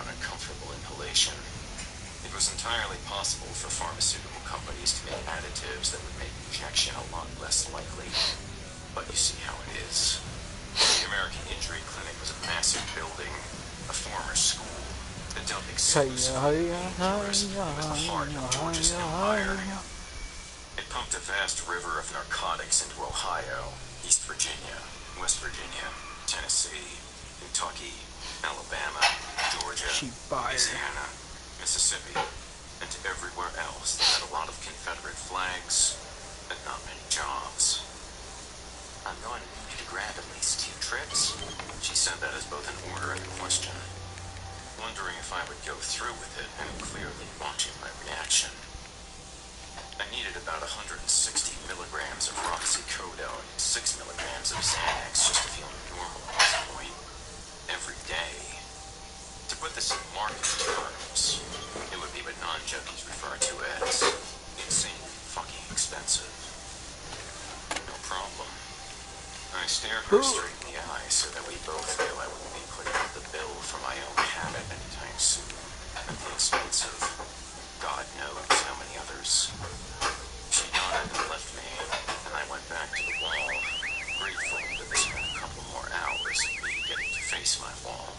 uncomfortable inhalation. It was entirely possible for pharmaceutical companies to make additives that would make rejection a lot less likely. But you see how it is. The American Injury Clinic was a massive building, a former school, that dealt exclusively with painkillers at the heart of Georgia's empire. It pumped a vast river of narcotics into Ohio, East Virginia, West Virginia, Tennessee, Kentucky, Alabama, Georgia, Louisiana, Mississippi, and to everywhere else that had a lot of Confederate flags and not many jobs. I'm going to need you to grab at least 2 trips. She said that as both an order and a question, wondering if I would go through with it and clearly watching my reaction. I needed about 160 milligrams of roxicodone and 6 milligrams of Xanax just to feel normal at this point, every day. To put this in market terms, it would be what non-junkies refer to as insanely fucking expensive. No problem. I stared her straight in the eye so that we both knew I wouldn't be putting up the bill for my own habit anytime soon, at the expense of God knows how many others. She nodded and left me, and I went back to the wall, grateful that this meant a couple more hours of me getting to face my wall.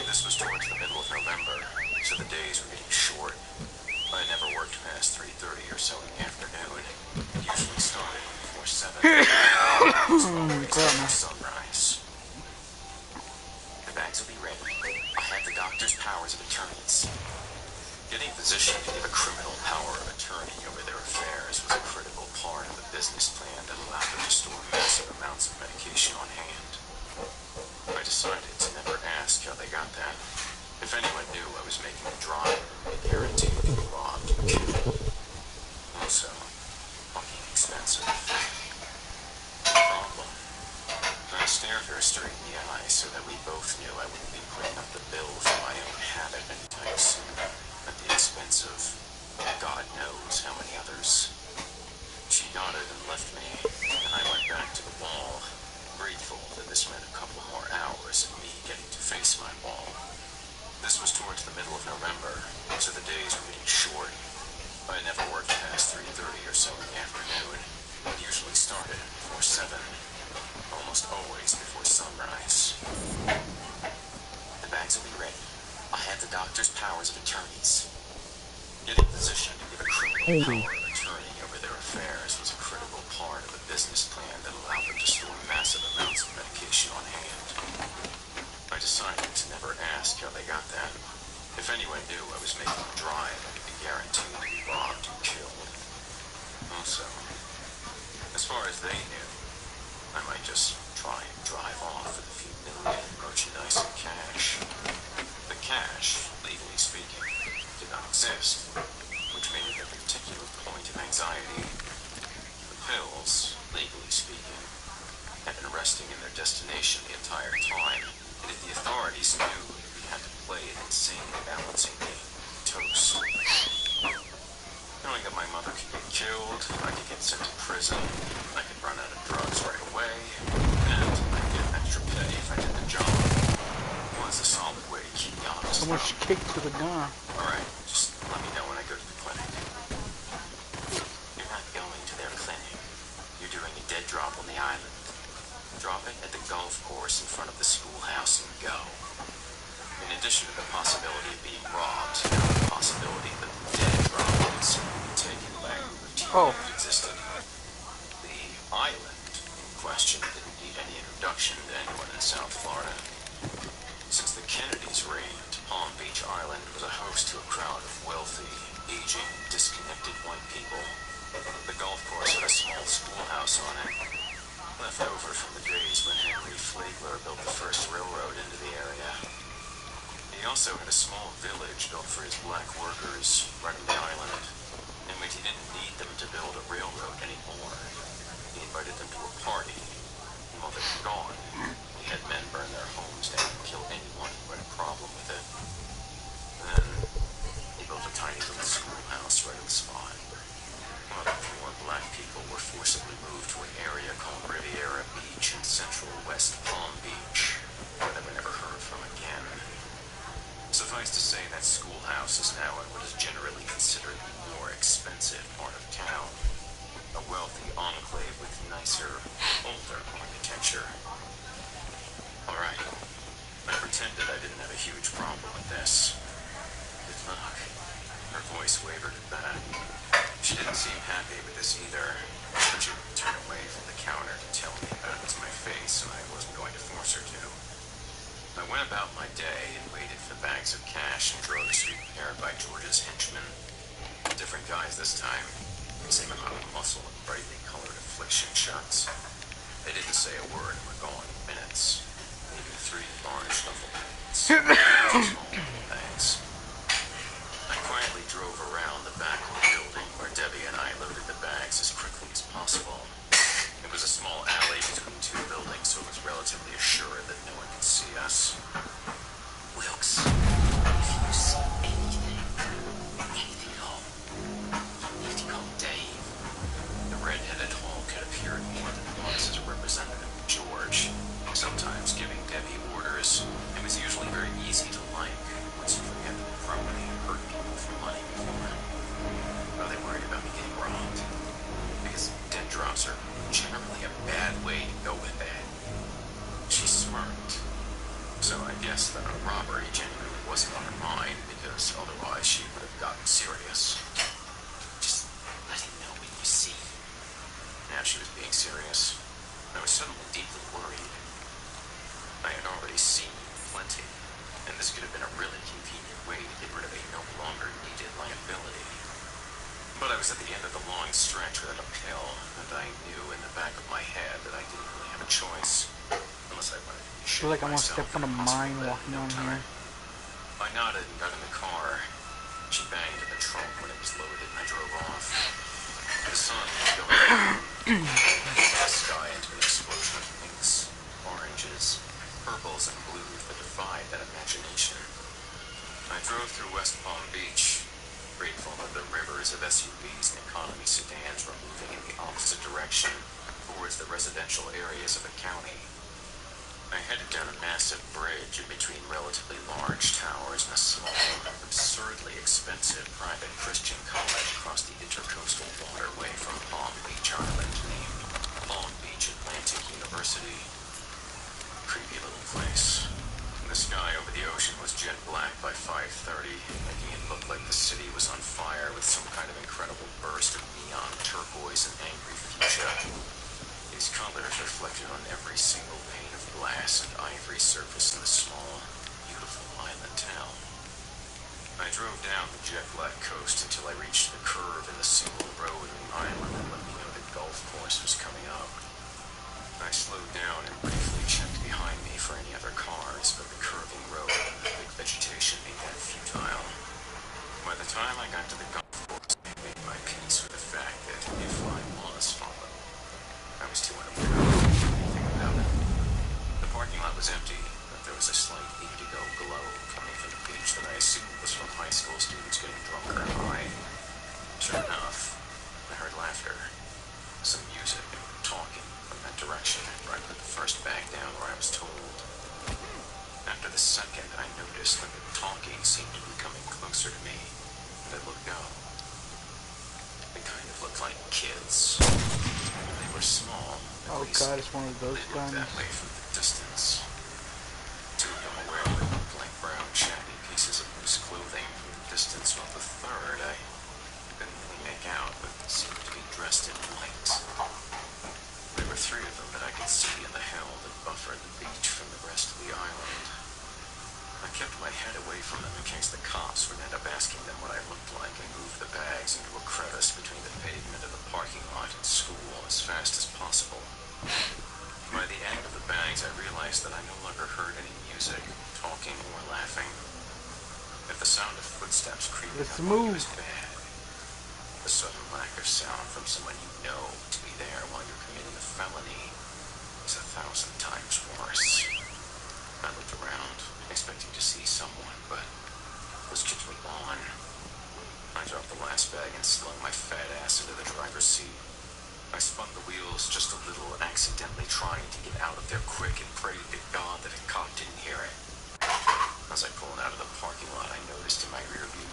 This was towards the middle of November, so the days were getting short. I never worked past 3:30 or so in the afternoon. It usually started before 7. Sunrise. The bags will be ready. I have the doctor's powers of attorneys. Getting a physician to give a criminal power of attorney over their affairs was a critical part of the business plan that allowed them to store massive amounts of medication on hand. I decided to never ask how they got that. If anyone knew I was making a drive, they guaranteed to be robbed and killed. Also, fucking expensive. No problem. I stared her straight in the eye so that we both knew I wouldn't be putting up the bill for my own habit anytime soon, at the expense of God knows how many others. She nodded and left me, and I went back to the wall, grateful that this meant a couple more hours of me getting to face my wall. This was towards the middle of November, so the days were getting short. I never worked past 3:30 or so in the afternoon. It usually started before 7, almost always before sunrise. The bags will be ready. I have the doctor's powers of attorneys. Getting a physician to give a criminal power of attorney over their affairs was a critical part of the business plan that allowed them to store massive amounts of medication on hand. I decided to never ask how they got that. If anyone knew I was making a drive, I could be guaranteed to be robbed and killed. Also, as far as they knew, I might just try and drive off with a few million in merchandise and cash. The cash, legally speaking, did not exist, which made it a particular point of anxiety. The pills, legally speaking, had been resting in their destination the entire time, and if the authorities knew, we had to play an insane balancing game, toast. Knowing that my mother could get killed, I could get sent to prison, I could run out of drugs right away, and I'd get extra pay if I did the job. It was a solid way to keep me honest. So much kick to the gun. Alright, just let me know when I go to the clinic. You're not going to their clinic. You're doing a dead drop on the island. Drop it at the golf course in front of the schoolhouse and go. In addition to the possibility of being robbed, there was the possibility that the dead drop would simply be taken by a group of people that existed. The island in question didn't need any introduction to anyone in South Florida. Since the Kennedys reigned, Palm Beach Island was a host to a crowd of wealthy, aging, disconnected white people. The golf course had a small schoolhouse on it, left over from the days when Henry Flagler built the first railroad into the area. He also had a small village built for his black workers right on the island, in which he didn't need them to build a railroad anymore. He invited them to a party, and while they were gone, he had men burn their homes down and kill anyone who had a problem with it. Then, he built a tiny little schoolhouse right on the spot. Other poor black people were forcibly moved to an area called Riviera Beach in central West Palm Beach, where they were never heard from again. Suffice house is now in what is generally considered the more expensive part of town. A wealthy enclave with nicer, older architecture. Alright, I pretended I didn't have a huge problem with this. Good luck. Her voice wavered at that. She didn't seem happy with this either, but she would turn away from the counter to tell me about it to my face, and I wasn't going to force her to. I went about my day and waited for bags of cash and drugs to be prepared by George's henchmen. Different guys this time. Same amount of muscle and brightly colored affliction shots. They didn't say a word and were gone in minutes. Leaving 3 large duffel bags. Thanks. I quietly drove around the back of the building where Debbie and I loaded the bags as quickly as possible. It was a small alley between 2 buildings, so it was relatively assured that no one could see us. Wilkes, if you see anything at all, you have to call Dave. The red-headed Hulk had appeared more than once as a representative of George, sometimes giving Debbie orders. It was usually very easy to like, once you forget that the property had hurt people for money before. Are they worried about me getting robbed? Because dead drops are generally a bad way to go with that. She smirked. So I guess that a robbery genuinely wasn't on her mind, because otherwise she would have gotten serious. Just let him know when you see. Now she was being serious. I was suddenly deeply worried. I had already seen plenty, and this could have been a really convenient way to get rid of a no longer needed liability. But I was at the end of the long stretch without a pill, and I knew in the back of my head that I didn't really have a choice, unless I wanted to be sure. I feel like I'm gonna step on a mine walking on here. I nodded and got in the car. She banged in the trunk when it was loaded, and I drove off. The sun was going down. The sky into an explosion of pinks, oranges, purples, and blues that defied that imagination. I drove through West Palm Beach, grateful that the rivers of SUVs and economy sedans were moving in the opposite direction towards the residential areas of the county. I headed down a massive bridge in between relatively large towers and a small, absurdly expensive private Christian college across the intercoastal waterway from Palm Beach Island named Palm Beach Atlantic University. Creepy little place. The sky over the ocean was jet black by 5:30, making it look like the city was on fire with some kind of incredible burst of neon turquoise and angry fuchsia. These colors reflected on every single pane of glass and ivory surface in the small, beautiful island town. I drove down the jet black coast until I reached the curve in the single road of the island that let me know the golf course was coming up. I slowed down and briefly checked behind me for any other cars, but the curving road and the thick vegetation made that futile. By the time I got to the golf course, I made my peace with the fact that if I was followed, I was too unaware to do anything about it. The parking lot was empty, but there was a slight indigo glow coming from the beach that I assumed was from high school students getting drunk or high. Sure enough, I heard laughter, some music, and talking from that direction where I put the first bag down where I was told. After the second, I noticed that the talking seemed to be coming closer to me, and I looked up. They kind of looked like kids. They were small. Oh god, it's one of those they looked guns. that way from the distance. 2 of them were wearing blank brown shabby pieces of loose clothing from the distance, while the third I couldn't really make out, but seemed to be dressed in white. There were 3 of them that I could see in the hill that buffered the beach from the rest of the island. I kept my head away from them in case the cops would end up asking them what I looked like and moved the bags into a crevice between the pavement of the parking lot and school as fast as possible. By the end of the bags, I realized that I no longer heard any music, talking, or laughing. If the sound of footsteps creeping up on you is bad, the sudden lack of sound from someone you know to be there while you're committing a felony is 1,000 times worse. I looked around, expecting to see someone, but those kids were gone. I dropped the last bag and slung my fat ass into the driver's seat. I spun the wheels just a little, accidentally trying to get out of there quick and prayed to God that a cop didn't hear it. As I pulled out of the parking lot, I noticed in my rearview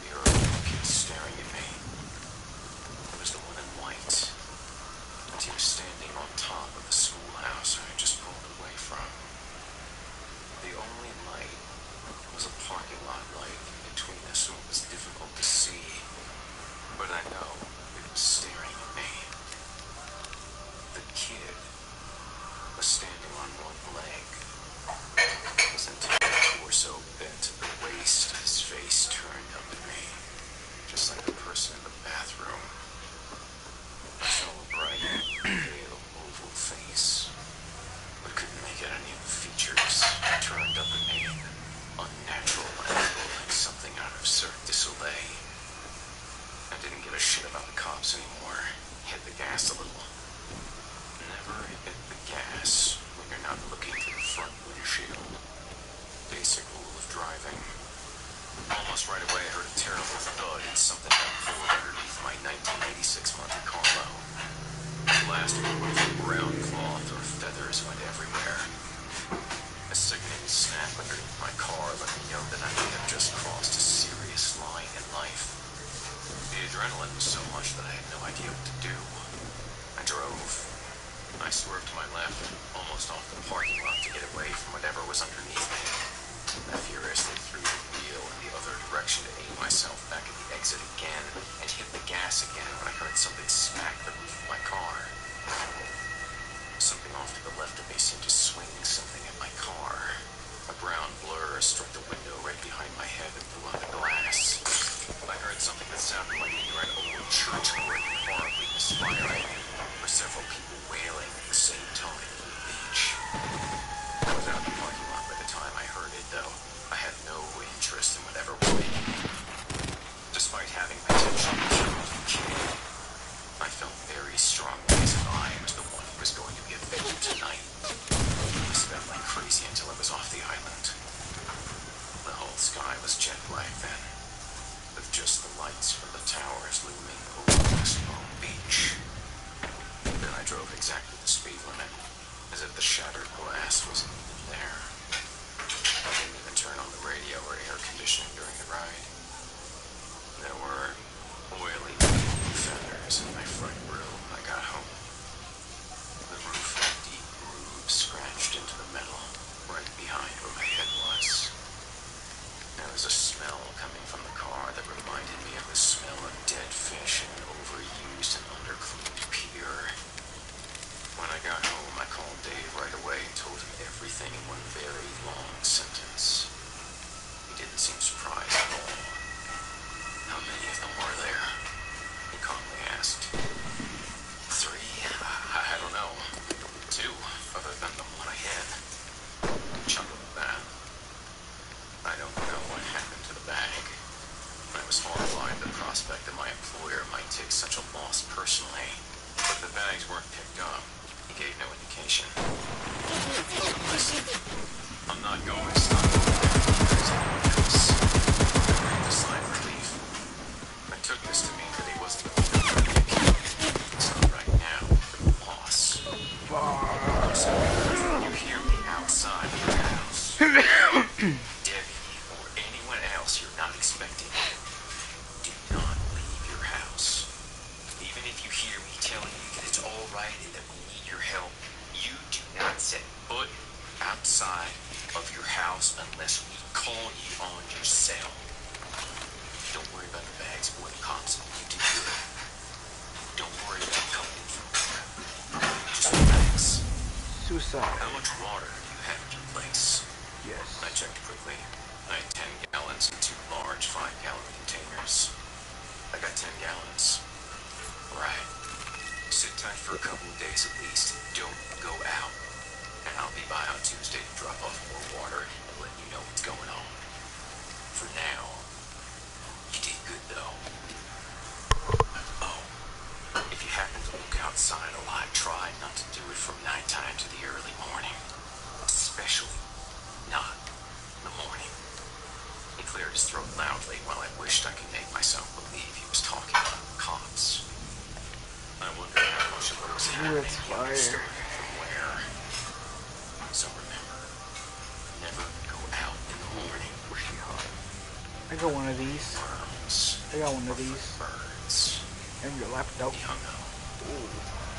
driving. Almost right away, I heard a terrible thud and something got pulled underneath my 1986 Monte Carlo. The last of the brown cloth or feathers went everywhere. A sickening snap underneath my car let me know that I may have just crossed a serious line in life. The adrenaline was so much that I had no idea what to do. I drove. I swerved to my left, almost off the parking lot to get away from whatever was underneath me. I furiously threw the wheel in the other direction to aim myself back at the exit again and hit the gas again when I heard something smack the roof of my car. Something off to the left of me seemed to swing something at my car. A brown blur struck the window right behind my head and blew out the glass. I heard something that sounded like near an old church court horribly misfiring, with several people wailing at the same time from the beach. I was out of the parking lot by the time I heard it, though. I had no interest in whatever was making me. Despite having potentially killed the kid, I felt very strongly as if I was the one who was going to be a victim tonight. I sped like crazy until I was off the island. The whole sky was jet black then, with just the lights from the towers looming over West Palm Beach. Then I drove exactly the speed limit, as if the shattered glass wasn't even there. I didn't even turn on the radio or air conditioning during the ride. There were oily feathers in my front grill when I got home. The roof had deep grooves scratched into the metal, right behind where my head was. There was a smell coming from the car that reminded me of the smell of dead fish in an overused and undercleaned pier. When I got home, I called Dave right away and told him everything in one very long sentence. He didn't seem surprised at all. How many of them were there? He calmly asked. 3? I don't know. 2, other than the one I had. Chuckled at that. I don't know what happened to the bag. I was horrified at the prospect that my employer might take such a loss personally. But the bags weren't picked up. He gave no indication. Listen, I'm not going to stop because anyone else. I breathed a sigh of relief. I took this to mean that he wasn't going to try to get killed. It's not right now. The boss. So, you hear me outside your house. Debbie or anyone else you're not expecting. Do not leave your house. Even if you hear me telling you that it's all right and that we need your help, you do not set foot outside of your house unless we call you on your cell. Don't worry about the bags or the cops. You do good. Don't worry about coming in from there. Just relax. Suicide. How much water do you have at your place? Yes. I checked quickly. I had 10 gallons in 2 large 5-gallon containers. I got 10 gallons. Right. Sit tight for a couple of days at least. Don't go out. And I'll be by on Tuesday to drop off more water and let you know what's going on. For now, you did good though. Oh, if you happen to look outside a lot, try not to do it from nighttime to the early morning. Especially not in the morning. He cleared his throat loudly while I wished I could make myself believe he was talking about the cops. I wonder how much of what was happening he understood from where. So remember, never go out in the morning. I got one of these. Burns. I got one of these. Birds. And your laptop. He hung up.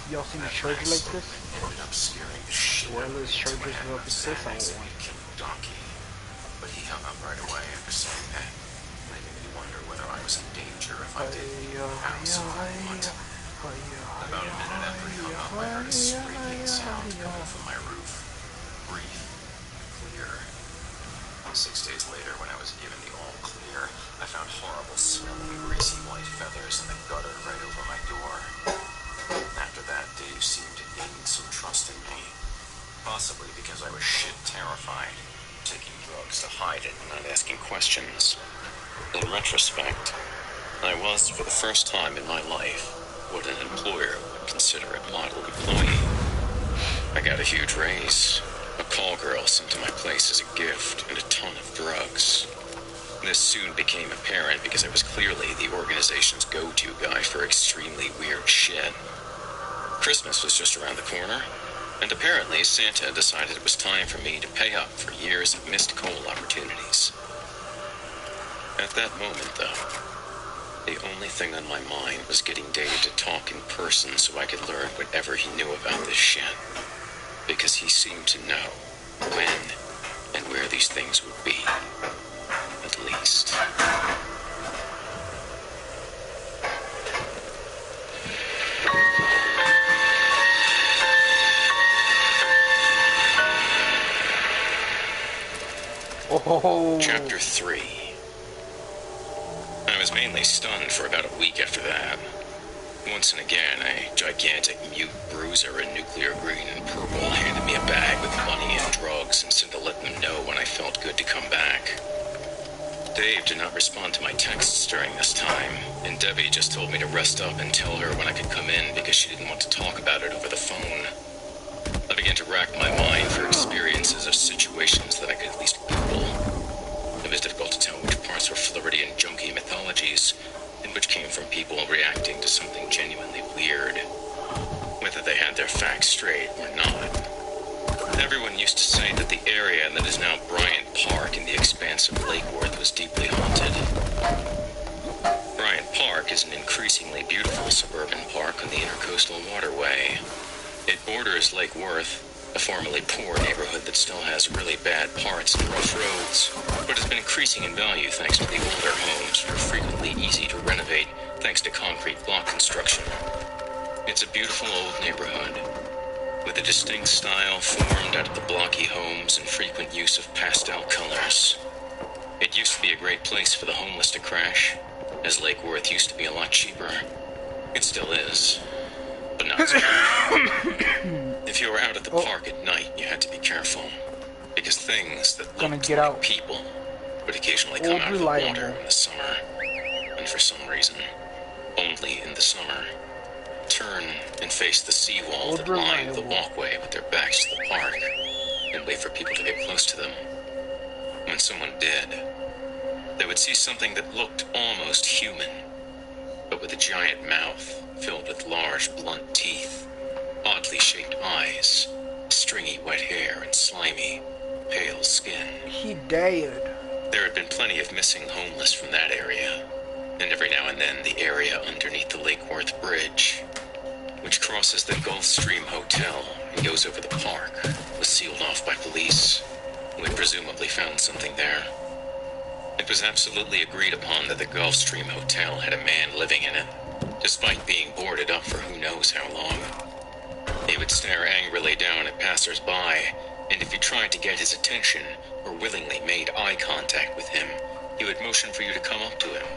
Y'all seen a That charger like last this? ended up scaring the shit out of me Wireless to chargers my up this, I want accident one. killing donkey. But he hung up right away after saying that, making me wonder whether I was in danger if I didn't have something I want. About a minute after he hung up, I heard a screaming sound coming from my roof. Brief, clear. 6 days later, when I was given the all clear, I found horrible smelling greasy white feathers in the gutter right over my door. After that, Dave seemed to gain some trust in me. Possibly because I was shit terrified, taking drugs to hide it and not asking questions. In retrospect, I was, for the first time in my life, what an employer would consider a model employee. I got a huge raise, a call girl sent to my place as a gift and a ton of drugs. This soon became apparent because I was clearly the organization's go-to guy for extremely weird shit. Christmas was just around the corner, and apparently Santa decided it was time for me to pay up for years of missed coal opportunities. At that moment, though, the only thing on my mind was getting Dave to talk in person so I could learn whatever he knew about this shit. Because he seemed to know when and where these things would be. At least. Oh. Chapter 3. I was mainly stunned for about a week after that. Once and again, a gigantic mute bruiser in nuclear green and purple handed me a bag with money and drugs and said to let them know when I felt good to come back. Dave did not respond to my texts during this time, and Debbie just told me to rest up and tell her when I could come in because she didn't want to talk about it over the phone. I began to rack my mind for experiences of situations that I could at least Google. It was difficult to tell which parts were Floridian junkie mythologies and which came from people reacting to something genuinely weird, whether they had their facts straight or not. Everyone used to say that the area that is now Bryant Park in the expanse of Lake Worth was deeply haunted. Bryant Park is an increasingly beautiful suburban park on the Intercoastal Waterway. It borders Lake Worth, a formerly poor neighborhood that still has really bad parts and rough roads, but has been increasing in value thanks to the older homes that are frequently easy to renovate thanks to concrete block construction. It's a beautiful old neighborhood, with a distinct style formed out of the blocky homes and frequent use of pastel colors. It used to be a great place for the homeless to crash, as Lake Worth used to be a lot cheaper. It still is, but not so much. If you were out at the park at night, you had to be careful, because things that looked like people would occasionally come out of the water in the summer, and for some reason, only in the summer, turn and face the seawall that lined the walkway with their backs to the park, and wait for people to get close to them. When someone did, they would see something that looked almost human, but with a giant mouth filled with large, blunt teeth, oddly shaped eyes, stringy wet hair, and slimy, pale skin. He died. There had been plenty of missing homeless from that area, and every now and then the area underneath the Lake Worth Bridge, which crosses the Gulfstream Hotel and goes over the park, was sealed off by police, who had presumably found something there. It was absolutely agreed upon that the Gulfstream Hotel had a man living in it, despite being boarded up for who knows how long. He would stare angrily down at passers-by, and if you tried to get his attention or willingly made eye contact with him, he would motion for you to come up to him.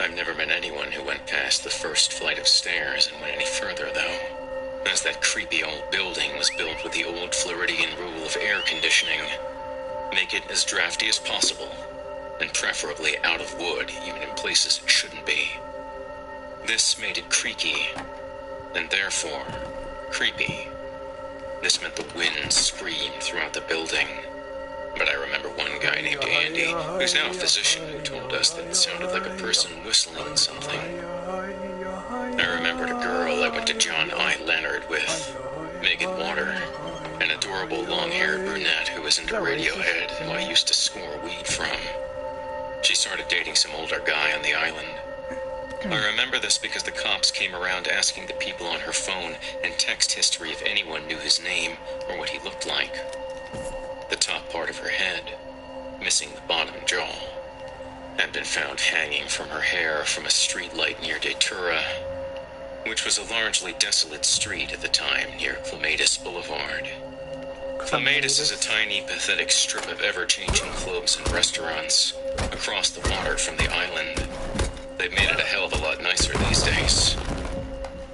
I've never met anyone who went past the first flight of stairs and went any further, though, as that creepy old building was built with the old Floridian rule of air conditioning. Make it as drafty as possible, and preferably out of wood, even in places it shouldn't be. This made it creaky, and therefore creepy. This meant the wind screamed throughout the building. But I remember one guy named Andy, who's now a physician, who told us that it sounded like a person whistling something. I remembered a girl I went to John I. Leonard with, Megan Water, an adorable long-haired brunette who was into Radiohead, who I used to score weed from. She started dating some older guy on the island. I remember this because the cops came around asking the people on her phone and text history if anyone knew his name or what he looked like. The top part of her head, missing the bottom jaw, had been found hanging from her hair from a streetlight near Datura, which was a largely desolate street at the time near Clematis Boulevard. Clematis is a tiny, pathetic strip of ever-changing clubs and restaurants across the water from the island. They've made it a hell of a lot nicer these days.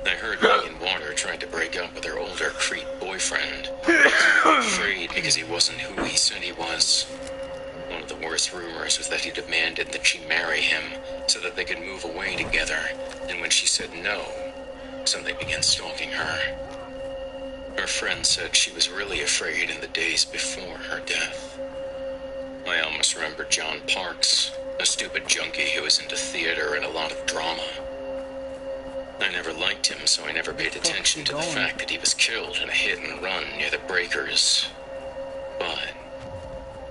I heard Megan Water tried to break up with her older Crete boyfriend. Afraid because he wasn't who he said he was. One of the worst rumors was that he demanded that she marry him so that they could move away together, and when she said no, somebody began stalking her. Her friend said she was really afraid in the days before her death. I almost remember John Parks, a stupid junkie who was into theater and a lot of drama. I never liked him, so I never paid attention to the fact that he was killed in a hit and run near the breakers. But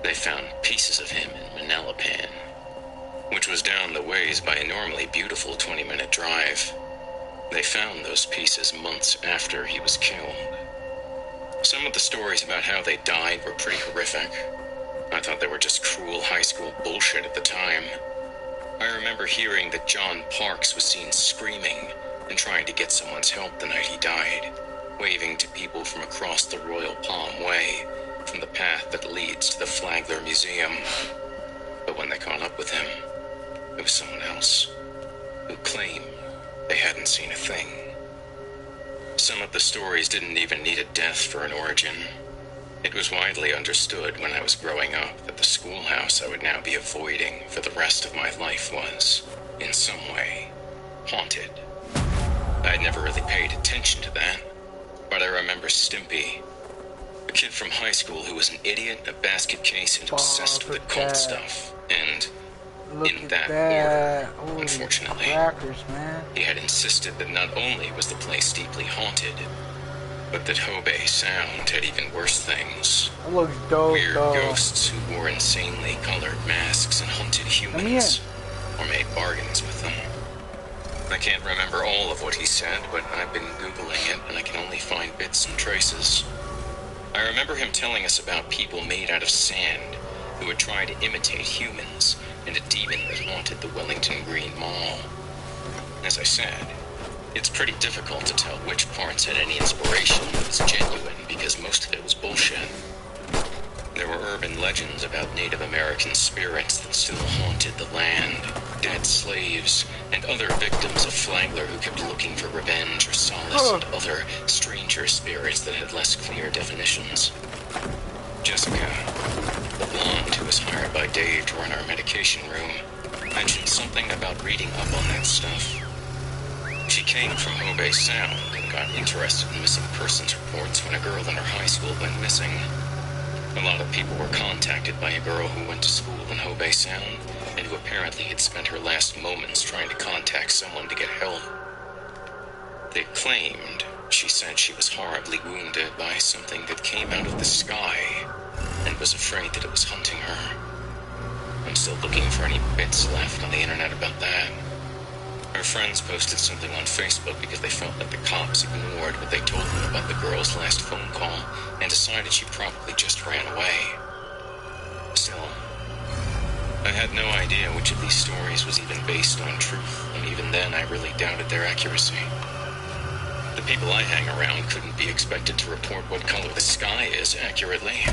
they found pieces of him in Manalapan, which was down the ways by a normally beautiful 20-minute drive. They found those pieces months after he was killed. Some of the stories about how they died were pretty horrific. I thought they were just cruel high school bullshit at the time. I remember hearing that John Parks was seen screaming and trying to get someone's help the night he died, waving to people from across the Royal Palm Way, from the path that leads to the Flagler Museum. But when they caught up with him, it was someone else who claimed they hadn't seen a thing. Some of the stories didn't even need a death for an origin. It was widely understood when I was growing up that the schoolhouse I would now be avoiding for the rest of my life was, in some way, haunted. I'd never really paid attention to that, but I remember Stimpy, a kid from high school who was an idiot, a basket case, and obsessed with occult stuff, and in that order, unfortunately, he had insisted that not only was the place deeply haunted, but that Hobay Sound had even worse things. Weird ghosts who wore insanely colored masks and hunted humans, or made bargains with them. I can't remember all of what he said, but I've been Googling it, and I can only find bits and traces. I remember him telling us about people made out of sand who would try to imitate humans, and a demon that haunted the Wellington Green Mall. As I said, it's pretty difficult to tell which parts had any inspiration that was genuine, because most of it was bullshit. There were urban legends about Native American spirits that still haunted the land, dead slaves, and other victims of Flagler who kept looking for revenge or solace, and other stranger spirits that had less clear definitions. Jessica, the blonde who was hired by Dave to run our medication room, mentioned something about reading up on that stuff. She came from Hobay Sound and got interested in missing persons reports when a girl in her high school went missing. A lot of people were contacted by a girl who went to school in Hobay Sound and who apparently had spent her last moments trying to contact someone to get help. They claimed she said she was horribly wounded by something that came out of the sky and was afraid that it was hunting her. I'm still looking for any bits left on the internet about that. Her friends posted something on Facebook because they felt that the cops ignored what they told them about the girl's last phone call and decided she probably just ran away. Still, I had no idea which of these stories was even based on truth, and even then I really doubted their accuracy. The people I hang around couldn't be expected to report what color the sky is accurately.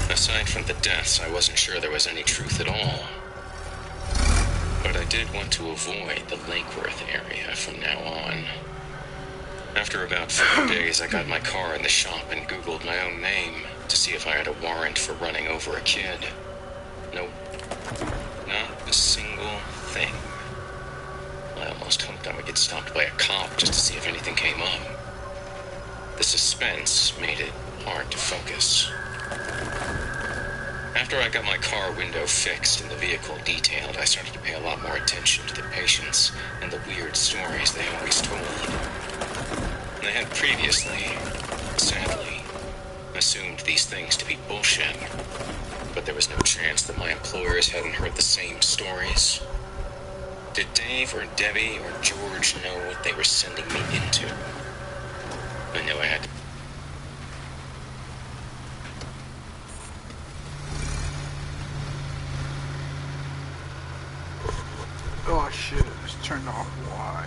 Aside from the deaths, I wasn't sure there was any truth at all. But I did want to avoid the Lakeworth area from now on. After about 4 days, I got my car in the shop and Googled my own name to see if I had a warrant for running over a kid. Nope. Not a single thing. I almost hoped I would get stopped by a cop just to see if anything came up. The suspense made it hard to focus. After I got my car window fixed and the vehicle detailed, I started to pay a lot more attention to the patients and the weird stories they always told. I had previously, sadly, assumed these things to be bullshit, but there was no chance that my employers hadn't heard the same stories. Did Dave or Debbie or George know what they were sending me into? I knew I had to. Oh shit, it's turned off. Why?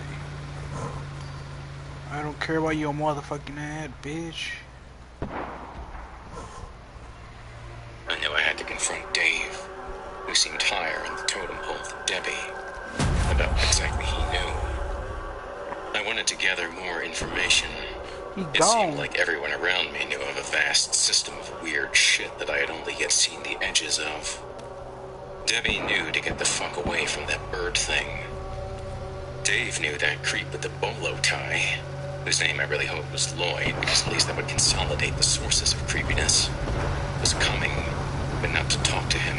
I don't care about your motherfucking ad, bitch. I knew I had to confront Dave, who seemed higher in the totem pole than Debbie, about what exactly he knew. I wanted to gather more information. It seemed like everyone around me knew of a vast system of weird shit that I had only yet seen the edges of. Debbie knew to get the fuck away from that bird thing. Dave knew that creep with the bolo tie. whose name I really hoped was Lloyd, because at least that would consolidate the sources of creepiness, was coming, but not to talk to him,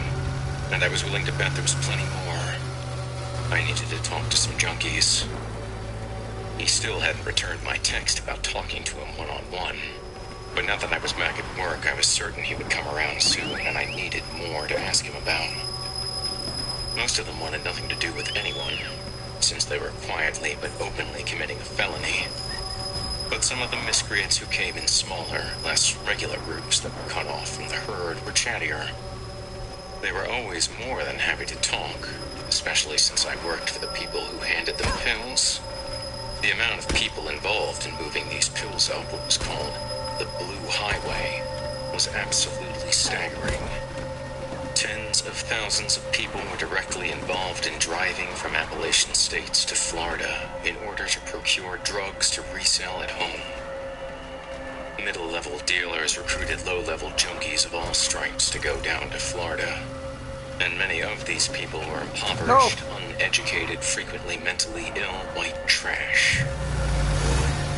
and I was willing to bet there was plenty more. I needed to talk to some junkies. He still hadn't returned my text about talking to him one-on-one, but now that I was back at work, I was certain he would come around soon, and I needed more to ask him about. Most of them wanted nothing to do with anyone, since they were quietly but openly committing a felony. But some of the miscreants who came in smaller, less regular groups that were cut off from the herd were chattier. They were always more than happy to talk, especially since I worked for the people who handed them pills. The amount of people involved in moving these pills up what was called the Blue Highway was absolutely staggering. Tens of thousands of people were directly involved in driving from Appalachian states to Florida in order to procure drugs to resell at home. Middle-level dealers recruited low-level junkies of all stripes to go down to Florida. And many of these people were impoverished, uneducated, frequently mentally ill white trash.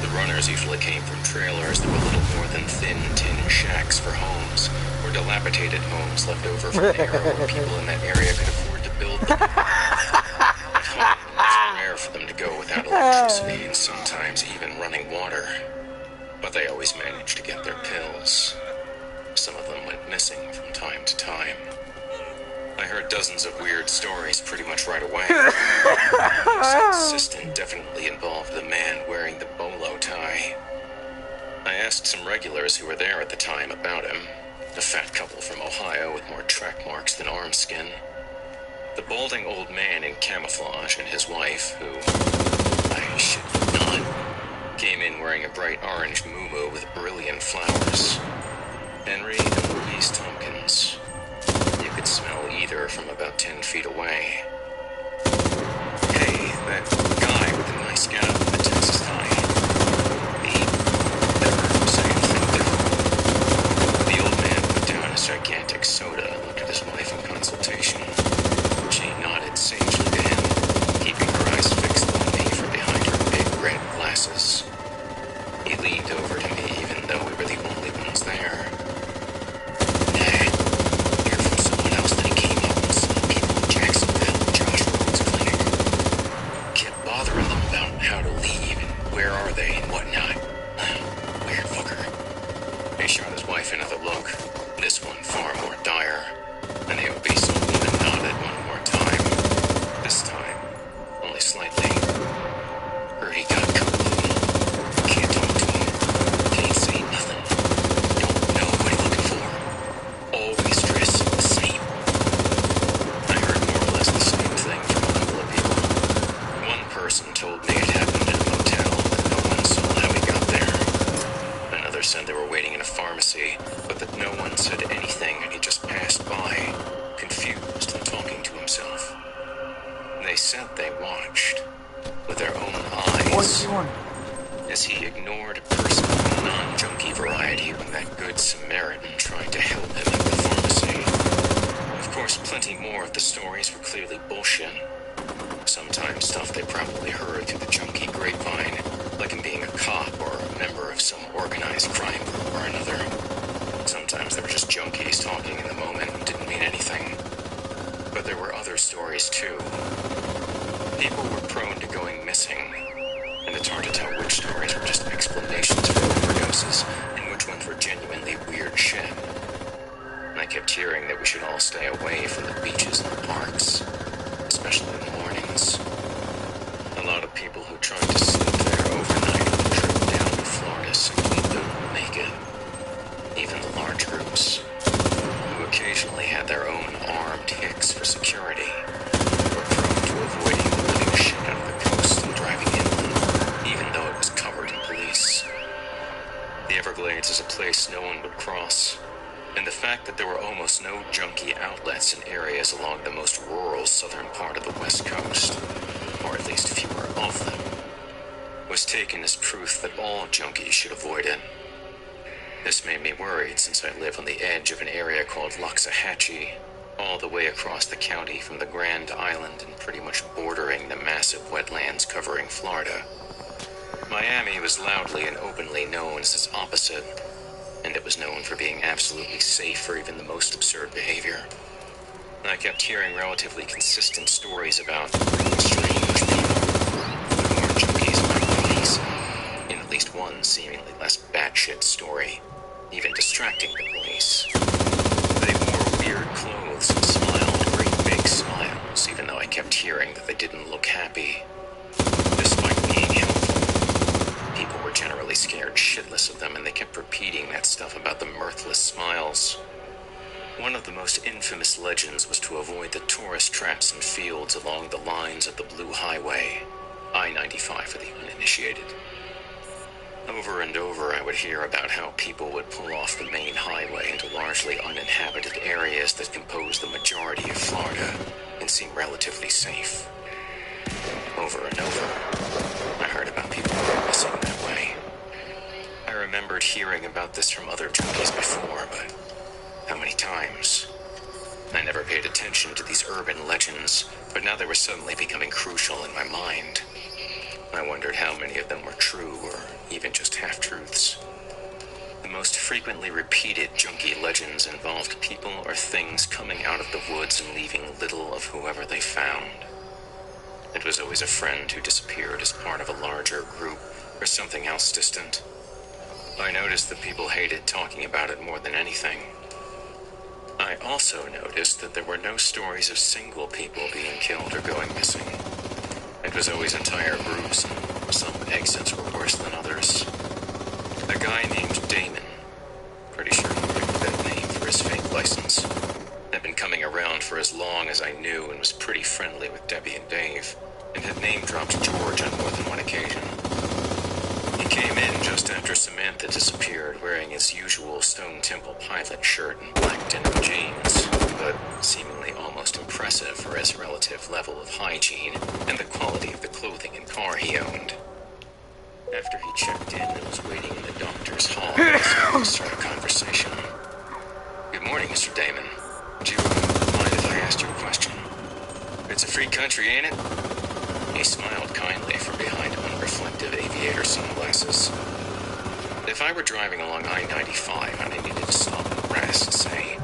The runners usually came from trailers that were little more than thin tin shacks for homes, or dilapidated homes left over from the era where people in that area could afford to build them. At home, it was rare for them to go without electricity and sometimes even running water. But they always managed to get their pills. Some of them went missing from time to time. I heard dozens of weird stories pretty much right away. This assistant definitely involved the man wearing the bolo tie. I asked some regulars who were there at the time about him. A fat couple from Ohio with more track marks than arm skin. The balding old man in camouflage and his wife, who, I should not, came in wearing a bright orange muumuu with brilliant flowers. Henry and Louise Tompkins. You could smell either from about 10 feet away. Hey, that guy with the nice gown and the Texas tie. He never say anything different. The old man put down his gigantic soda and looked at his wife in consultation. She nodded sagely to him, keeping her eyes fixed on me from behind her big red glasses. He leaned over to me even though we were the only ones there. How to leave, and where are they, and whatnot. Weird fucker. He shot his wife another look, this one far more dire, and the obese old woman nodded one more time. This time, only slightly. Heard he got cold. Can't talk to him. Can't say nothing. Don't know what he's looking for. Always dressed the same. I heard more or less the same thing from a couple of people. One person told me it happened in a motel, but no one saw how he got there. Another said they were waiting in a pharmacy, but that no one said anything and he just passed by, confused and talking to himself. They said they watched, with their own eyes, as he ignored a person of the non-junkie variety when that good Samaritan tried to help him at the pharmacy. Of course, plenty more of the stories were clearly bullshit. Sometimes stuff they probably heard through the junkie grapevine, like him being a cop or a member of some organized crime group or another. Sometimes they were just junkies talking in the moment and didn't mean anything. But there were other stories too. People were prone to going missing, and it's hard to tell which stories were just explanations for overdoses and which ones were genuinely weird shit. I kept hearing that we should all stay away from the beaches and the parks, especially in the mornings. A lot of people who tried to sleep there overnight on the trip down to Florida simply don't make it. Even the large groups, who occasionally had their own armed hicks for security, were prone to avoiding the living shit out of the coast and driving inland, even though it was covered in police. The Everglades is a place no one would cross. And the fact that there were almost no junkie outlets in areas along the most rural southern part of the West Coast, or at least fewer of them, was taken as proof that all junkies should avoid it. This made me worried since I live on the edge of an area called Loxahatchee, all the way across the county from the Grand Island and pretty much bordering the massive wetlands covering Florida. Miami was loudly and openly known as its opposite, and it was known for being absolutely safe for even the most absurd behavior. I kept hearing relatively consistent stories about strange people who weren't junkies like police, in at least one seemingly less batshit story, even distracting the police. They wore weird clothes and smiled great big smiles, even though I kept hearing that they didn't look happy. Despite being helpful, people were generally scared shitless of them, and they kept repeating that stuff about the mirthless smiles. One of the most infamous legends was to avoid the tourist traps and fields along the lines of the Blue Highway, I-95 for the uninitiated. Over and over, I would hear about how people would pull off the main highway into largely uninhabited areas that compose the majority of Florida and seem relatively safe. Over and over, I heard about people missing that way. I remembered hearing about this from other junkies before, but how many times? I never paid attention to these urban legends, but now they were suddenly becoming crucial in my mind. I wondered how many of them were true, or even just half-truths. The most frequently repeated junkie legends involved people or things coming out of the woods and leaving little of whoever they found. It was always a friend who disappeared as part of a larger group, or something else distant. I noticed that people hated talking about it more than anything. I also noticed that there were no stories of single people being killed or going missing. It was always entire groups, and some exits were worse than others. A guy named Damon, pretty sure he picked that name for his fake license, had been coming around for as long as I knew and was pretty friendly with Debbie and Dave, and had name-dropped George on more than one occasion. He came in just after Samantha disappeared, wearing his usual Stone Temple Pilot shirt and black denim jeans, but seemingly almost impressive for his relative level of hygiene and the quality of the clothing and car he owned. After he checked in and was waiting in the doctor's hall, he decided to start a conversation. "Good morning, Mr. Damon. Do you mind if I asked you a question? It's a free country, ain't it?" He smiled kindly from behind unreflective aviator sunglasses. If I were driving along I-95 and I needed to stop and rest, say,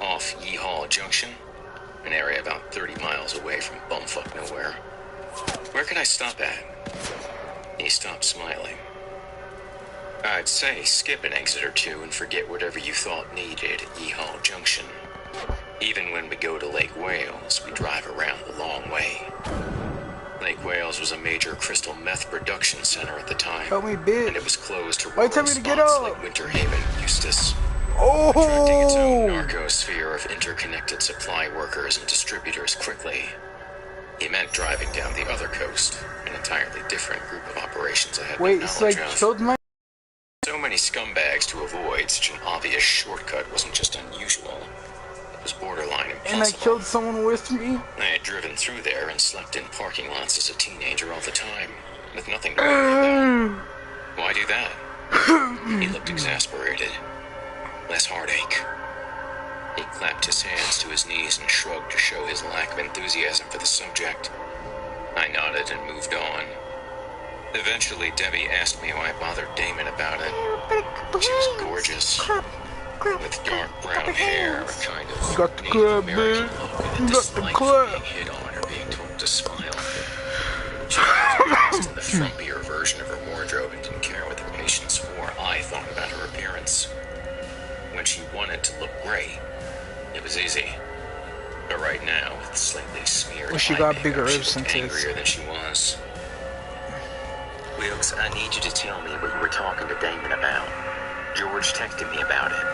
off Yeehaw Junction, an area about 30 miles away from bumfuck nowhere, where could I stop at? He stopped smiling. "I'd say skip an exit or two and forget whatever you thought needed at Yeehaw Junction. Even when we go to Lake Wales, we drive around the long way." Lake Wales was a major crystal meth production center at the time. Help me, bitch. And it was closed to Why rural tell me to get spots up? like Winter Haven, Eustis, Oh! attracting its own narcosphere of interconnected supply workers and distributors quickly. He meant driving down the other coast, an entirely different group of operations I had Wait, no it's knowledge like of. killed my. So many scumbags to avoid such an obvious shortcut wasn't just unusual. It was borderline impossible. And I killed someone with me? I had driven through there and slept in parking lots as a teenager all the time, with nothing to worry about. Why do that? He looked exasperated. Less heartache. He clapped his hands to his knees and shrugged to show his lack of enthusiasm for the subject. I nodded and moved on. Eventually, Debbie asked me why I bothered Damon about it. She was gorgeous, with dark brown hair, a kind of Got the Native club, American man. look, and a Got the dislike for club. being hit on or being told to smile. She was in the frumpier version of her wardrobe and didn't care what the patients or I thought about her appearance. When she wanted to look great, it was easy. But right now, with slightly smeared Well, she eye got makeup, bigger she ribs looked than tits. angrier than she was. Wilkes, I need you to tell me what you were talking to Damon about. George texted me about it.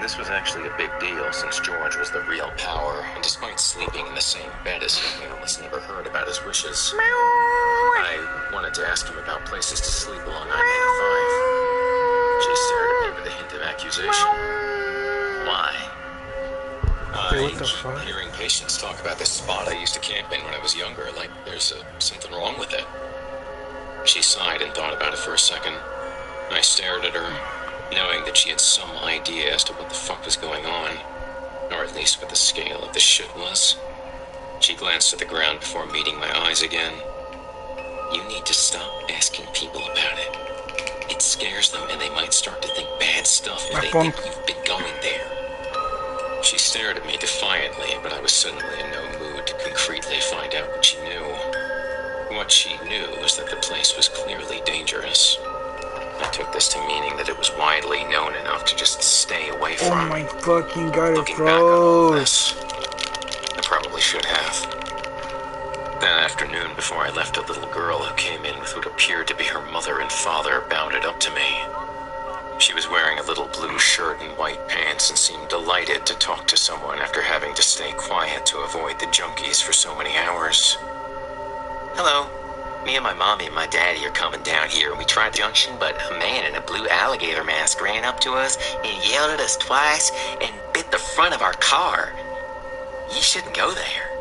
This was actually a big deal since George was the real power, and despite sleeping in the same bed as him, we almost never heard about his wishes. I wanted to ask him about places to sleep along I-95. She stared at me with a hint of accusation. Why? Hey, I what the keep fuck? hearing patients talk about this spot I used to camp in when I was younger, like there's something wrong with it. She sighed and thought about it for a second. I stared at her, knowing that she had some idea as to what the fuck was going on, or at least what the scale of the shit was. She glanced at the ground before meeting my eyes again. You need to stop asking people about it. It scares them and they might start to think bad stuff if they think you've been going there. She stared at me defiantly, but I was suddenly in no mood to concretely find out what she knew. What she knew was that the place was clearly dangerous. I took this to meaning that it was widely known enough to just stay away from. Oh my fucking god, it Looking back on all froze. this, I probably should have. That afternoon, before I left, a little girl who came in with what appeared to be her mother and father bounded up to me. She was wearing a little blue shirt and white pants and seemed delighted to talk to someone after having to stay quiet to avoid the junkies for so many hours. Hello. Me and my mommy and my daddy are coming down here, and we tried the junction, but a man in a blue alligator mask ran up to us and yelled at us twice and bit the front of our car. You shouldn't go there.